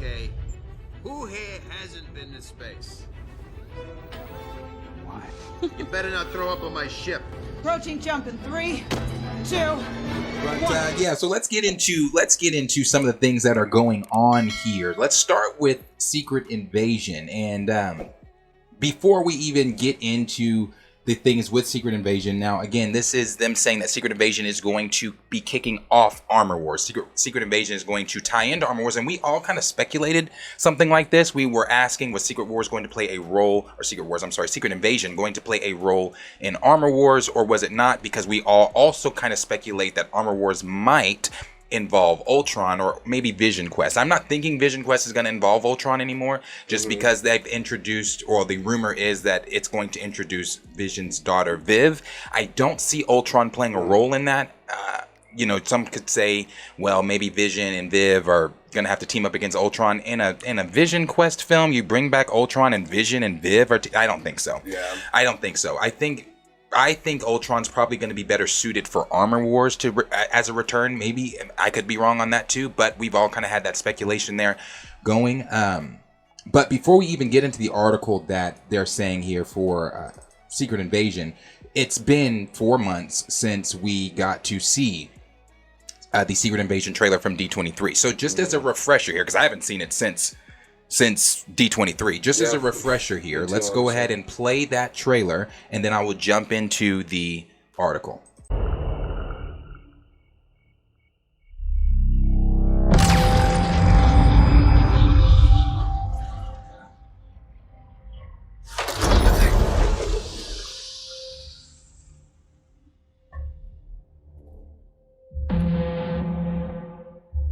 Okay, who here hasn't been to space? Why? You better not throw up on my ship. Approaching jump in 3, 2, 1. Yeah, so let's get into some of the things that are going on here. Let's start with Secret Invasion, and before we even get into the things with Secret Invasion, now again, this is them saying that Secret Invasion is going to be kicking off Armor Wars. Secret Invasion is going to tie into Armor Wars, and we all kind of speculated something like this. We were asking, was Secret Invasion going to play a role in Armor Wars, or was it not? Because we all also kind of speculate that Armor Wars might involve Ultron or maybe Vision Quest. I'm not thinking Vision Quest is going to involve Ultron anymore, just because they've introduced, or the rumor is that it's going to introduce Vision's daughter Viv. I don't see Ultron playing a role in that. Some could say, well, maybe Vision and Viv are going to have to team up against Ultron in a Vision Quest film. You bring back Ultron and Vision and Viv. I don't think so. Yeah. I don't think so. I think Ultron's probably going to be better suited for Armor Wars as a return. Maybe I could be wrong on that too, but we've all kind of had that speculation there going. But before we even get into the article that they're saying here for Secret Invasion, it's been 4 months since we got to see the Secret Invasion trailer from D23. So just as a refresher here, because I haven't seen it since D23. Just as a refresher here, let's go ahead and play that trailer, and then I will jump into the article.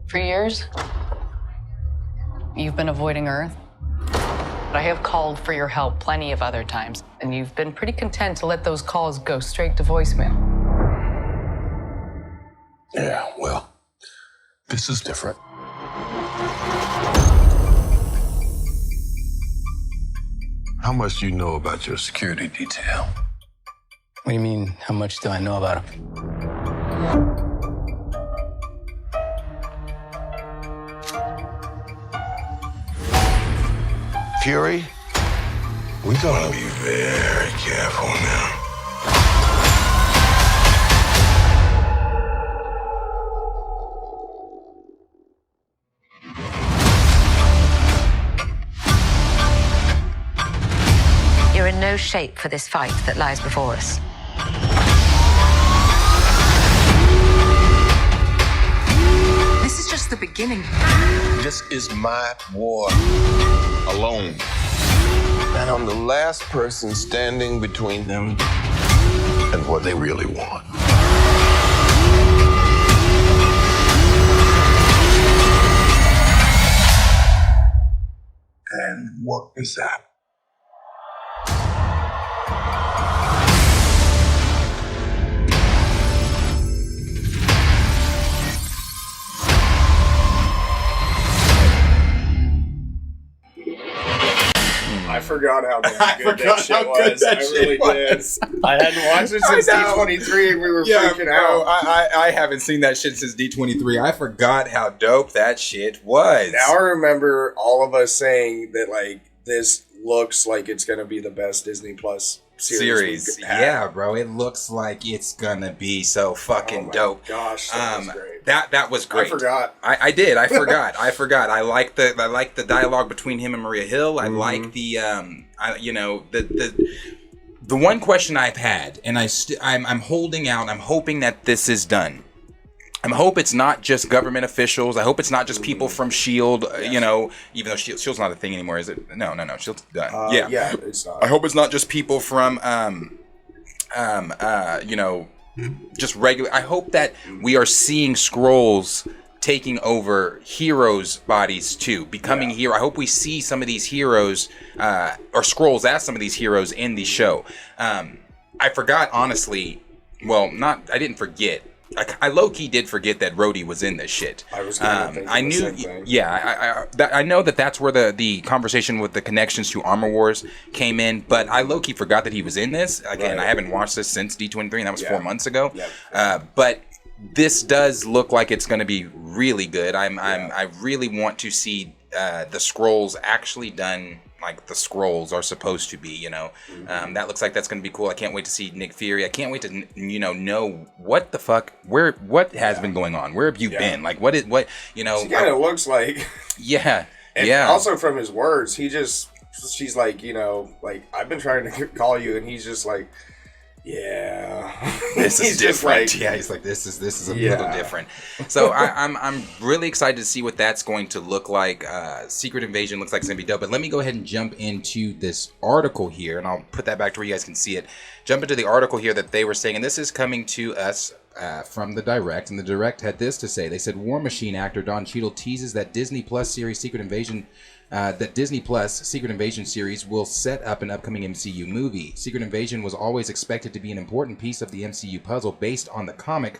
For years, you've been avoiding Earth. But I have called for your help plenty of other times, and you've been pretty content to let those calls go straight to voicemail. Yeah, well, this is different. How much do you know about your security detail? What do you mean, how much do I know about him? Fury, we gotta be very careful now. You're in no shape for this fight that lies before us. This is just the beginning. This is my war alone. And I'm the last person standing between them and what they really want. And what is that? I forgot how good that shit was. I really did. I hadn't watched it since D23 and we were freaking out. I haven't seen that shit since D23. I forgot how dope that shit was. Now I remember all of us saying that, like, this looks like it's going to be the best Disney Plus series. Yeah, bro. It looks like it's gonna be so fucking dope. Gosh, that was great. That was great. I forgot. I did. I forgot. I forgot. I like the dialogue between him and Maria Hill. I like the the one question I've had, and I'm holding out. I'm hoping that this is done. I hope it's not just government officials. I hope it's not just people from S.H.I.E.L.D., even though S.H.I.E.L.D.'s not a thing anymore, is it? No, S.H.I.E.L.D.'s done. Yeah, it's not. I hope it's not just people from, just regular. I hope that we are seeing Skrulls taking over heroes' bodies too, becoming hero. I hope we see some of these heroes, or Skrulls as some of these heroes in the show. I forgot, honestly. Well, I didn't forget. I low-key did forget that Rhodey was in this shit. I was thinking I knew, the same thing. Yeah, I know that's where the conversation with the connections to Armor Wars came in, but I low-key forgot that he was in this. Again, I haven't watched this since D23, and that was 4 months ago. But this does look like it's going to be really good. I really want to see the scrolls actually done like the scrolls are supposed to be, you know. That looks like that's going to be cool. I can't wait to see Nick Fury. I can't wait to, you know what the fuck, what has been going on? Where have you been? Like, what, you know. She kind of looks like. Yeah. And also from his words, she's like, you know, like, I've been trying to call you, and he's just like, yeah, this is different. Like, yeah, he's like, this is a little different. So I'm really excited to see what that's going to look like. Secret Invasion looks like it's gonna be dope. But let me go ahead and jump into this article here, and I'll put that back to where you guys can see it. Jump into the article here that they were saying, and this is coming to us from the Direct, and the Direct had this to say. They said War Machine actor Don Cheadle teases that Disney Plus series Secret Invasion. That Disney Plus Secret Invasion series will set up an upcoming MCU movie. Secret Invasion was always expected to be an important piece of the MCU puzzle based on the comic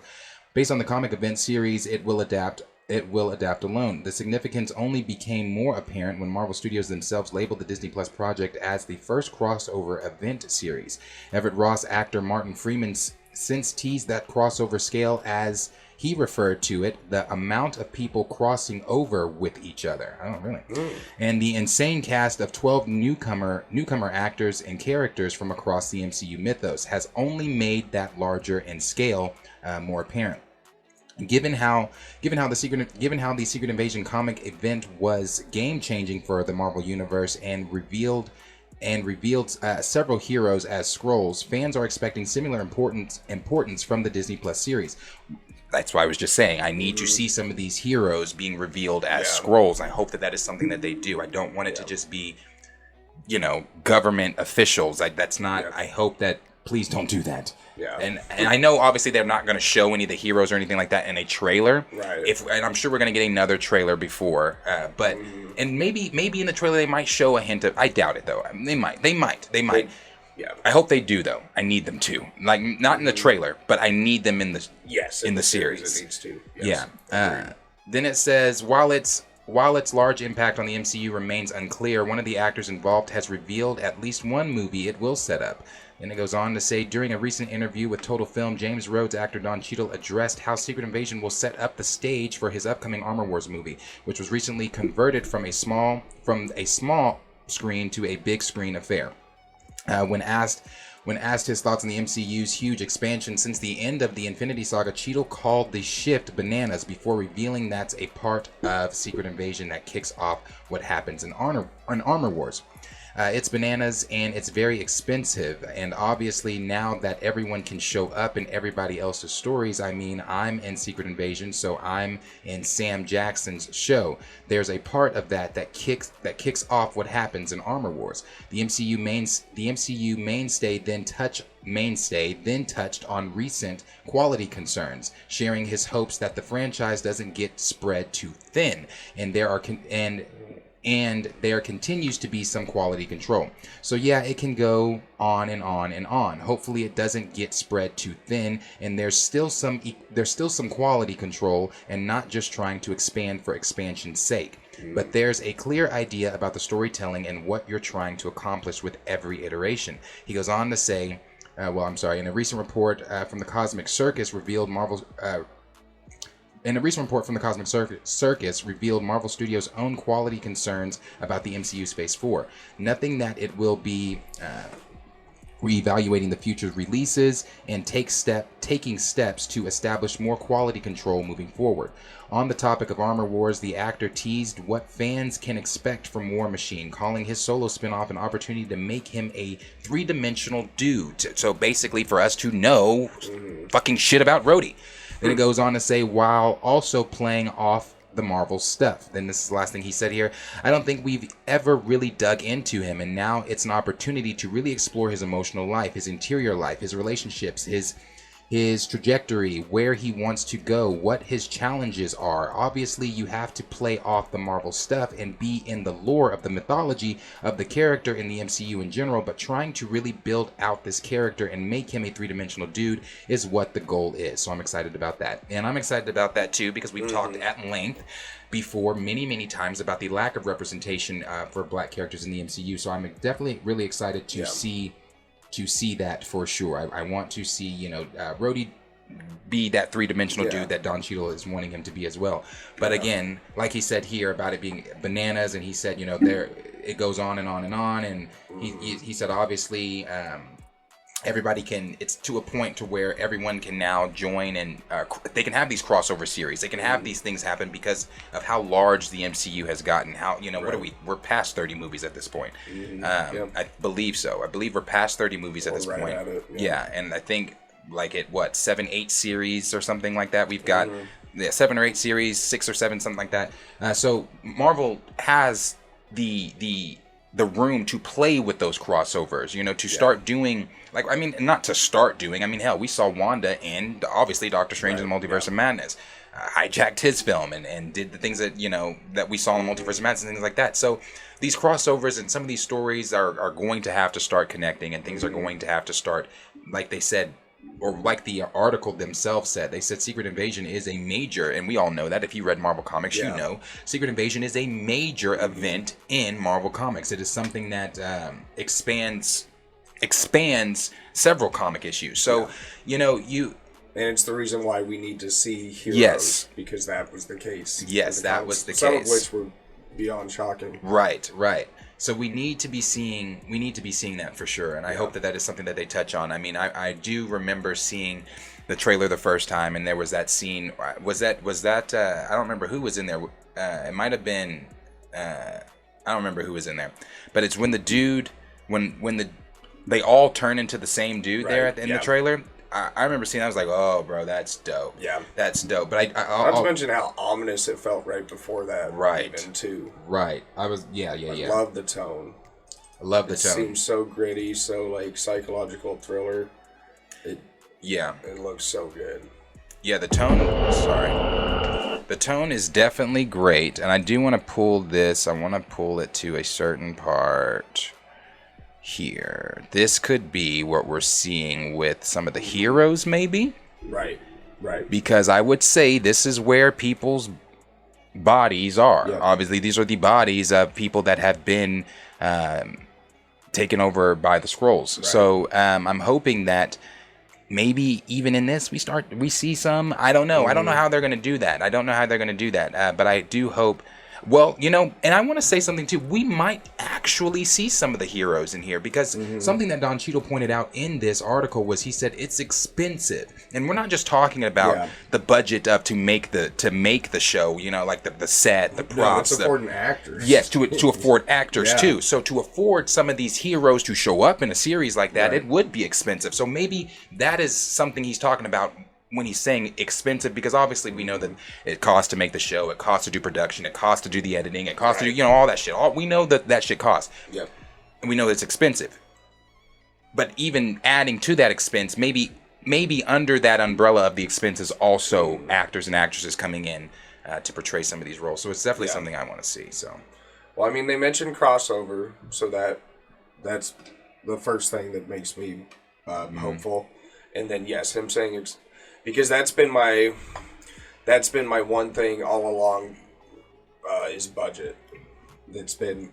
event series it will adapt alone. The significance only became more apparent when Marvel Studios themselves labeled the Disney Plus project as the first crossover event series. Everett Ross actor Martin Freeman since teased that crossover scale as he referred to it, the amount of people crossing over with each other. Oh, really? And the insane cast of 12 newcomer actors and characters from across the MCU mythos has only made that larger in scale more apparent. Given how the Secret Invasion comic event was game-changing for the Marvel Universe and revealed several heroes as Skrulls, fans are expecting similar importance from the Disney Plus series. That's why I was just saying, I need to see some of these heroes being revealed as Skrulls. I hope that is something that they do. I don't want it to just be, you know, government officials. That's not. I hope that. Please don't do that. Yeah. And I know obviously they're not going to show any of the heroes or anything like that in a trailer. Right. And I'm sure we're going to get another trailer before. But and maybe in the trailer they might show a hint of. I doubt it though. They might. Yeah. I hope they do though. I need them to. Like not in the trailer, but I need them in the in the series. It needs to. Yes. Yeah. Then it says while its large impact on the MCU remains unclear, one of the actors involved has revealed at least one movie it will set up. And it goes on to say, during a recent interview with Total Film, James Rhodes actor Don Cheadle addressed how Secret Invasion will set up the stage for his upcoming Armor Wars movie, which was recently converted from a small screen to a big screen affair. When asked his thoughts on the MCU's huge expansion since the end of the Infinity Saga, Cheadle called the shift bananas before revealing that's a part of Secret Invasion that kicks off what happens in Armor Wars. It's bananas and it's very expensive, and obviously now that everyone can show up in everybody else's stories, I mean, I'm in Secret Invasion, so I'm in Sam Jackson's show. There's a part of that kicks off what happens in Armor Wars. The MCU mainstay then touched on recent quality concerns, sharing his hopes that the franchise doesn't get spread too thin, and there continues to be some quality control. So yeah, it can go on and on and on. Hopefully it doesn't get spread too thin, and there's still some quality control and not just trying to expand for expansion's sake. But there's a clear idea about the storytelling and what you're trying to accomplish with every iteration. He goes on to say, in a recent report from the Cosmic Circus revealed Marvel Studios' own quality concerns about the MCU's Phase 4. Nothing that it will be reevaluating the future releases and taking steps to establish more quality control moving forward. On the topic of Armor Wars, the actor teased what fans can expect from War Machine, calling his solo spinoff an opportunity to make him a three-dimensional dude. So basically for us to know fucking shit about Rhodey. Then it goes on to say, while also playing off the Marvel stuff. Then this is the last thing he said here. I don't think we've ever really dug into him, and now it's an opportunity to really explore his emotional life, his interior life, his relationships, his trajectory, where he wants to go, what his challenges are. Obviously, you have to play off the Marvel stuff and be in the lore of the mythology of the character in the MCU in general, but trying to really build out this character and make him a three-dimensional dude is what the goal is. So I'm excited about that. And I'm excited about that too because we've talked at length before many times about the lack of representation for black characters in the MCU. So I'm definitely really excited to see that for sure. I want to see, Rhodey be that three-dimensional dude that Don Cheadle is wanting him to be as well. But again, like he said here about it being bananas, and he said, you know, there it goes on and on and on, and he said obviously everybody can, it's to a point to where everyone can now join, and they can have these crossover series, they can have these things happen because of how large the MCU has gotten. How, you know, what are we're past 30 movies at this point. I believe so. I believe we're past 30 movies at this point. Yeah, and I think like at 7-8 series or something like that we've got. 7 or 8 series, 6 or 7, something like that. So Marvel has the room to play with those crossovers, you know, to start doing, like, I mean, not to start doing, I mean, hell, we saw Wanda and obviously Doctor Strange in the Multiverse of Madness hijacked his film and did the things that, you know, that we saw in the Multiverse of Madness and things like that. So these crossovers and some of these stories are going to have to start connecting, and things are going to have to start, like they said, or like the article themselves said, they said Secret Invasion is a major, and we all know that if you read Marvel Comics, you know Secret Invasion is a major event in Marvel Comics. It is something that expands several comic issues. So, you know, and it's the reason why we need to see heroes, because that was the case. Yes, that was the case. Some of which were beyond shocking. Right. So we need to be seeing that for sure, and I hope that is something that they touch on. I mean, I do remember seeing the trailer the first time, and there was that scene. Was that I don't remember who was in there. It might have been I don't remember who was in there, but it's when the dude they all turn into the same dude there in the trailer. I remember seeing that. I was like, oh, bro, that's dope. Yeah. That's dope. But Not to mention how ominous it felt right before that. Right. Even, too. Right. I love the tone. I love the tone. It seems so gritty, so, like, psychological thriller. It looks so good. Yeah, the tone... Sorry. The tone is definitely great, and I do want to pull this. I want to pull it to a certain part... here. This could be what we're seeing with some of the heroes, maybe? Right. Because I would say this is where people's bodies are. Yeah. Obviously, these are the bodies of people that have been taken over by the Skrulls. Right. So I'm hoping that maybe even in this we see some. I don't know. I don't know how they're going to do that. But I do hope. Well, you know, and I want to say something too. We might actually see some of the heroes in here, because something that Don Cheadle pointed out in this article was, he said it's expensive, and we're not just talking about the budget to make the show. You know, like the set, the props, it's affording actors. Yes, to afford actors too. So to afford some of these heroes to show up in a series like that, it would be expensive. So maybe that is something he's talking about when he's saying expensive, because obviously we know that it costs to make the show, it costs to do production, it costs to do the editing, it costs to do, you know, all that shit. We know that shit costs. Yep. And we know it's expensive. But even adding to that expense, maybe under that umbrella of the expenses, also actors and actresses coming in to portray some of these roles. So it's definitely something I want to see. So, well, I mean, they mentioned crossover, so that's the first thing that makes me hopeful. And then him saying because that's been my one thing all along, is budget. That's been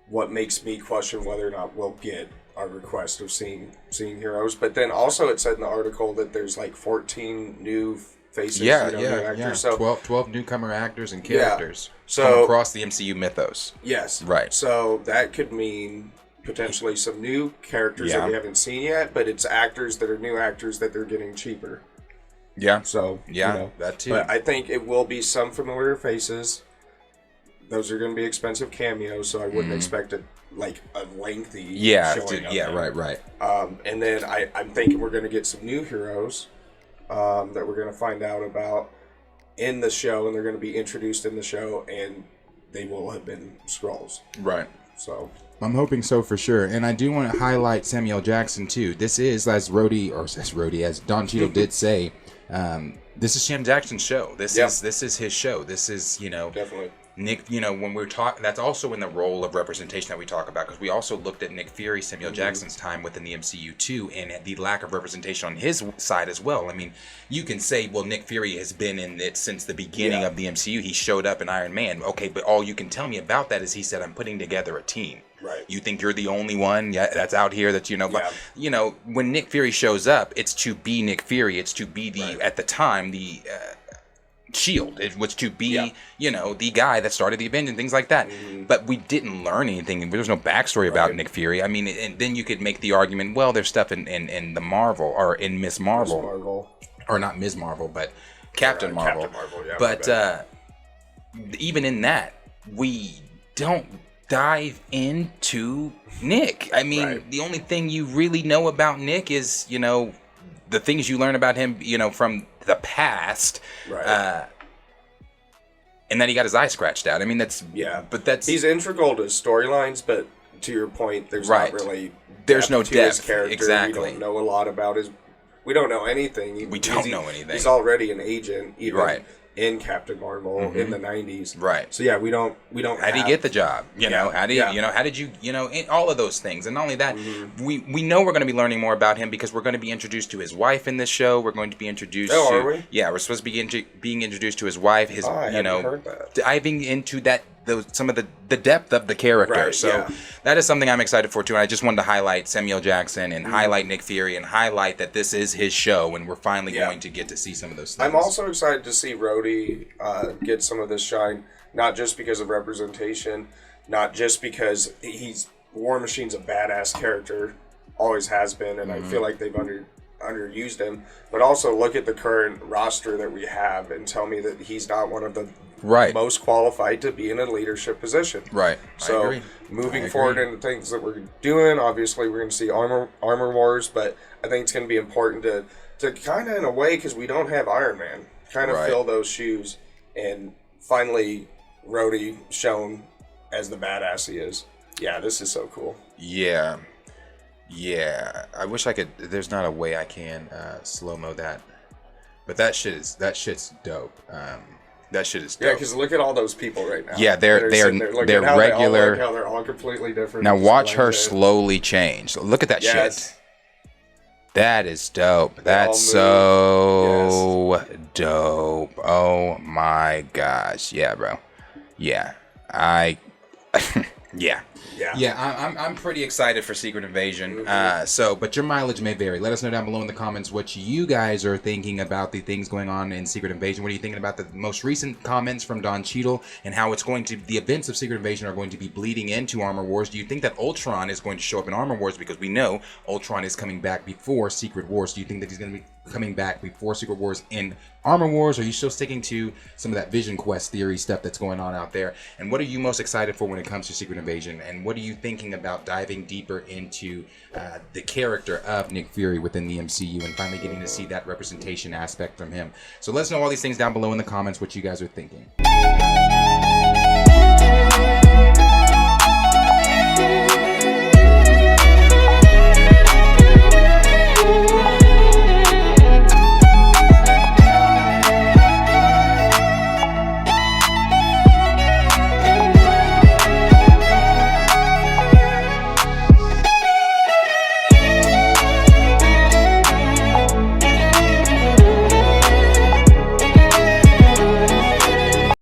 what makes me question whether or not we'll get our request of seeing heroes. But then also it said in the article that there's like 14 new faces, new actors. So 12 newcomer actors and characters from across the MCU mythos. Yes. Right. So that could mean potentially some new characters that we haven't seen yet, but it's actors that are new actors that they're getting cheaper. Yeah. So, that too. But I think it will be some familiar faces. Those are going to be expensive cameos, so I wouldn't expect a lengthy showing up. Right. And then I'm thinking we're going to get some new heroes that we're going to find out about in the show, and they're going to be introduced in the show, and they will have been Skrulls. Right. So I'm hoping so for sure. And I do want to highlight Samuel Jackson too. This is, as Don Cheadle did say, this is Sam Jackson's show. This is his show. This is, definitely. Nick, you know, when we're talking, that's also in the role of representation that we talk about, because we also looked at Nick Fury, Samuel Jackson's time within the MCU too, and the lack of representation on his side as well. I mean, you can say, well, Nick Fury has been in it since the beginning of the MCU. He showed up in Iron Man. Okay, but all you can tell me about that is he said, I'm putting together a team. Right. You think you're the only one that's out here that, you know, but, you know, when Nick Fury shows up, it's to be Nick Fury. It's to be the, at the time, the Shield. It was to be, you know, the guy that started the Avengers and things like that. But we didn't learn anything. There's no backstory about Nick Fury. I mean, and then you could make the argument, well, there's stuff in the Marvel, or in Miss Marvel. Or not Ms. Marvel, but Captain Marvel. Captain Marvel, yeah. But even in that, we don't dive into Nick. I mean, the only thing you really know about Nick is, you know, the things you learn about him, you know, from the past, and then he got his eye scratched out. I mean, that's but that's he's integral to storylines, but to your point, there's not really no to his depth. character. Exactly. We don't know a lot about his. We don't know anything. We don't know anything. He's already an agent, even in Captain Marvel in the 90s. Right. So yeah, we don't. How did he get the job? You know, how did you know? How did you? You know, all of those things, and not only that, we know we're going to be learning more about him because we're going to be introduced to his wife in this show. We're going to be introduced. Oh, to, are we? Yeah, we're supposed to be being introduced to his wife. His, I heard that. Diving into that. Some of the depth of the character. So that is something I'm excited for too. And I just wanted to highlight Samuel Jackson and highlight Nick Fury and highlight that this is his show and we're finally going to get to see some of those things. I'm also excited to see Rhodey get some of this shine, not just because of representation, not just because War Machine's a badass character, always has been, and I feel like they've underused him, but also look at the current roster that we have and tell me that he's not one of the most qualified to be in a leadership position. Right. So moving forward into things that we're doing, obviously we're going to see armor wars, but I think it's going to be important to kind of in a way, because we don't have Iron Man, kind of fill those shoes, and finally Rhodey shown as the badass he is. Yeah, this is so cool. Yeah. I wish I could. There's not a way I can slow-mo that, but that shit's dope. That shit is dope. Yeah, because look at all those people right now. Yeah, they're regular. How they're all completely different. Now watch her slowly change. Look at that shit. That is dope. That's so dope. Oh my gosh. Yeah, bro. Yeah. I'm pretty excited for Secret Invasion. But your mileage may vary. Let us know down below in the comments what you guys are thinking about the things going on in Secret Invasion. What are you thinking about the most recent comments from Don Cheadle and how it's going to, the events of Secret Invasion are going to be bleeding into Armor Wars? Do you think that Ultron is going to show up in Armor Wars, because we know Ultron is coming back before Secret Wars? Do you think that he's going to be coming back before Secret Wars in Armor Wars? Or are you still sticking to some of that Vision Quest theory stuff that's going on out there? And what are you most excited for when it comes to Secret Invasion? And what are you thinking about diving deeper into the character of Nick Fury within the MCU and finally getting to see that representation aspect from him? So let us know all these things down below in the comments what you guys are thinking.